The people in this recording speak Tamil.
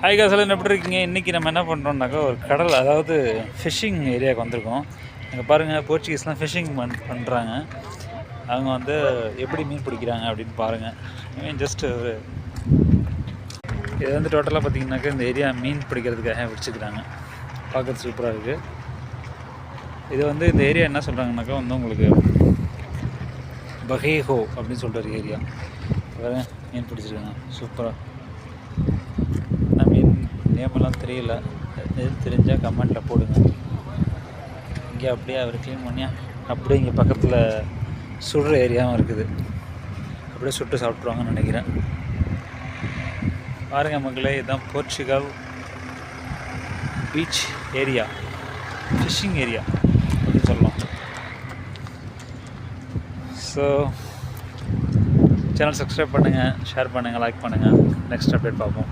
ஹாய் காசெல்லாம் எப்படி இருக்கீங்க? இன்றைக்கி நம்ம என்ன பண்ணுறோம்னாக்கா ஒரு கடல், அதாவது ஃபிஷ்ஷிங் ஏரியாவுக்கு வந்திருக்கோம். அங்கே பாருங்கள், போர்ச்சுகீஸ்லாம் ஃபிஷ்ஷிங் பண்ணுறாங்க. அவங்க வந்து எப்படி மீன் பிடிக்கிறாங்க அப்படின்னு பாருங்கள். ஜஸ்ட்டு ஒரு இது வந்து டோட்டலாக பார்த்திங்கனாக்கா இந்த ஏரியா மீன் பிடிக்கிறதுக்காக வச்சுக்கிறாங்க. பார்க்குறது சூப்பராக இருக்குது. இது வந்து இந்த ஏரியா என்ன சொல்கிறாங்கனாக்கா வந்து உங்களுக்கு பஹேஹோ அப்படின்னு சொல்கிற ஒரு ஏரியா. பாருங்கள், மீன் பிடிச்சிருக்காங்க சூப்பராக. மீன் நேமெல்லாம் தெரியல, எது தெரிஞ்சால் கமெண்ட்டில் போடுங்க. இங்கே அப்படியே அவர் க்ளீன் பண்ணி அப்படியே இங்கே பக்கத்தில் சுடுற ஏரியாவும் இருக்குது. அப்படியே சுட்டு சாப்பிட்ருவாங்கன்னு நினைக்கிறேன். பாருங்கள் மக்களே, இதுதான் Portugal beach area, fishing area அப்படின்னு சொல்லலாம். ஸோ சேனல் சப்ஸ்கிரைப் பண்ணுங்கள், ஷேர் பண்ணுங்கள், லைக் பண்ணுங்கள். நெக்ஸ்ட் அப்டேட் பார்ப்போம்.